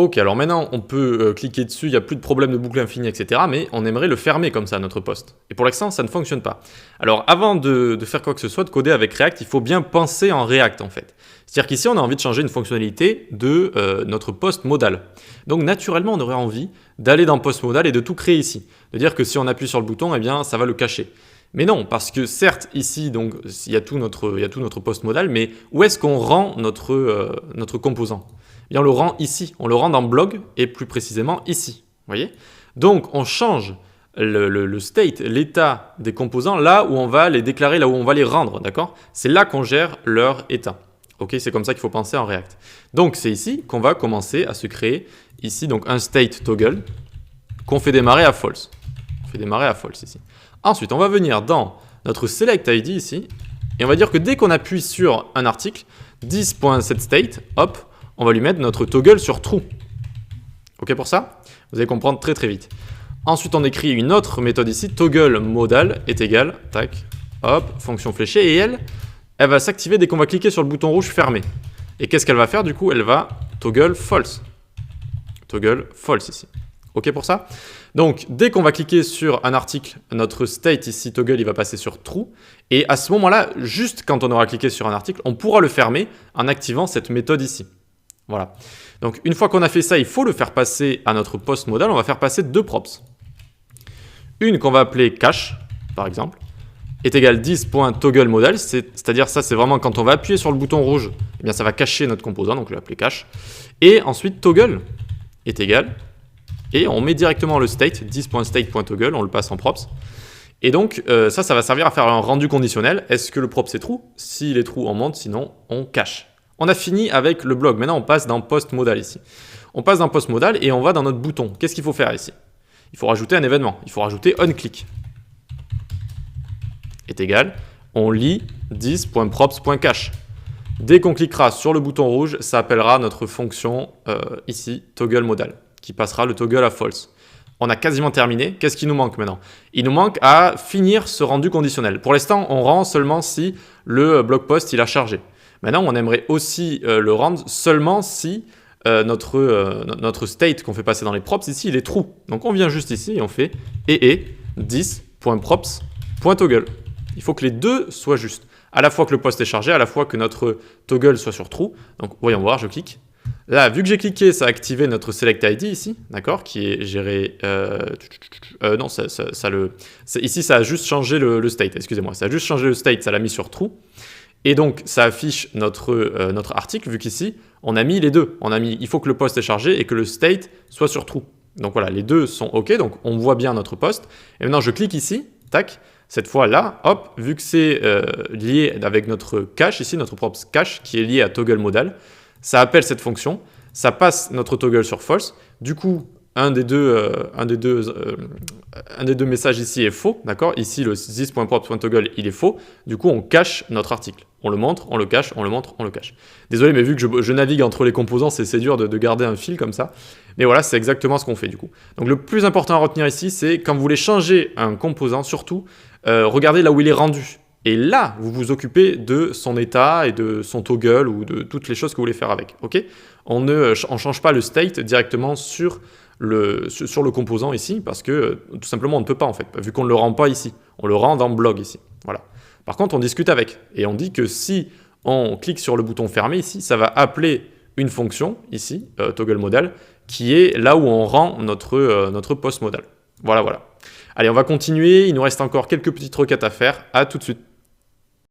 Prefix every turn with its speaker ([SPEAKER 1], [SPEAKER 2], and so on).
[SPEAKER 1] Ok, alors maintenant on peut cliquer dessus, il n'y a plus de problème de boucle infinie, etc. Mais on aimerait le fermer comme ça, notre post. Et pour l'instant, ça ne fonctionne pas. Alors avant de faire quoi que ce soit, de coder avec React, il faut bien penser en React en fait. C'est-à-dire qu'ici, on a envie de changer une fonctionnalité de notre post modal. Donc naturellement, on aurait envie d'aller dans post modal et de tout créer ici. De dire que si on appuie sur le bouton, eh bien, ça va le cacher. Mais non, parce que certes, ici, donc, il y a tout notre post modal, mais où est-ce qu'on rend notre composant ? Et on le rend ici, on le rend dans blog et plus précisément ici. Voyez ? Donc on change le state, l'état des composants là où on va les déclarer, là où on va les rendre, d'accord ? C'est là qu'on gère leur état. Ok, c'est comme ça qu'il faut penser en React. Donc c'est ici qu'on va commencer à se créer ici donc un state toggle qu'on fait démarrer à false. On fait démarrer à false ici. Ensuite, on va venir dans notre select ID ici et on va dire que dès qu'on appuie sur un article, 10.setState, hop, on va lui mettre notre toggle sur true. Ok pour ça ? Vous allez comprendre très très vite. Ensuite, on écrit une autre méthode ici, toggle modal est égal, tac, hop, fonction fléchée, et elle va s'activer dès qu'on va cliquer sur le bouton rouge fermé. Et qu'est-ce qu'elle va faire du coup ? Elle va toggle false. Toggle false ici. Ok pour ça ? Donc, dès qu'on va cliquer sur un article, notre state ici, toggle, il va passer sur true. Et à ce moment-là, juste quand on aura cliqué sur un article, on pourra le fermer en activant cette méthode ici. Voilà. Donc, une fois qu'on a fait ça, il faut le faire passer à notre post modal. On va faire passer deux props. Une qu'on va appeler cache, par exemple, est égale 10.toggleModal. C'est-à-dire ça, c'est vraiment quand on va appuyer sur le bouton rouge, eh bien, ça va cacher notre composant. Donc, je vais l'appeler cache. Et ensuite, toggle est égal. Et on met directement le state, 10.state.toggle, on le passe en props. Et donc, ça va servir à faire un rendu conditionnel. Est-ce que le props est true ? S'il est true, on monte. Sinon, on cache. On a fini avec le blog. Maintenant, on passe dans post modal ici. On passe dans post modal et on va dans notre bouton. Qu'est-ce qu'il faut faire ici ? Il faut rajouter un événement. Il faut rajouter onClick. Est égal. On lit 10.props.cache. Dès qu'on cliquera sur le bouton rouge, ça appellera notre fonction ici, toggle modal, qui passera le toggle à false. On a quasiment terminé. Qu'est-ce qui nous manque maintenant ? Il nous manque à finir ce rendu conditionnel. Pour l'instant, on rend seulement si le blog post il a chargé. Maintenant, on aimerait aussi le rendre seulement si notre state qu'on fait passer dans les props ici, il est true. Donc, on vient juste ici et on fait EE 10.props.toggle. Il faut que les deux soient justes. À la fois que le post est chargé, à la fois que notre toggle soit sur true. Donc, voyons voir, je clique. Là, vu que j'ai cliqué, ça a activé notre select ID ici, d'accord, qui est géré. Non, ici, ça a juste changé le state. Excusez-moi, ça a juste changé le state, ça l'a mis sur true. Et donc, ça affiche notre article, vu qu'ici, on a mis les deux. Il faut que le post est chargé et que le state soit sur true. Donc voilà, les deux sont OK, donc on voit bien notre post. Et maintenant, je clique ici, tac. Cette fois là, hop, vu que c'est lié avec notre cache ici, notre props cache, qui est lié à toggle modal, ça appelle cette fonction, ça passe notre toggle sur false. Du coup, un des deux messages ici est faux, d'accord ? Ici, le 10.props.toggle, il est faux. Du coup, on cache notre article. On le montre, on le cache, on le montre, on le cache. Désolé, mais vu que je navigue entre les composants, c'est dur de garder un fil comme ça. Mais voilà, c'est exactement ce qu'on fait du coup. Donc, le plus important à retenir ici, c'est quand vous voulez changer un composant, surtout, regardez là où il est rendu. Et là, vous vous occupez de son état et de son toggle ou de toutes les choses que vous voulez faire avec. Ok ? On ne change pas le state directement sur le composant ici parce que tout simplement on ne peut pas en fait, vu qu'on ne le rend pas ici. On le rend dans blog ici. Voilà. Par contre, on discute avec et on dit que si on clique sur le bouton fermé ici, ça va appeler une fonction ici, toggle modal, qui est là où on rend notre post modal. Voilà. Allez, on va continuer. Il nous reste encore quelques petites requêtes à faire. À tout de suite.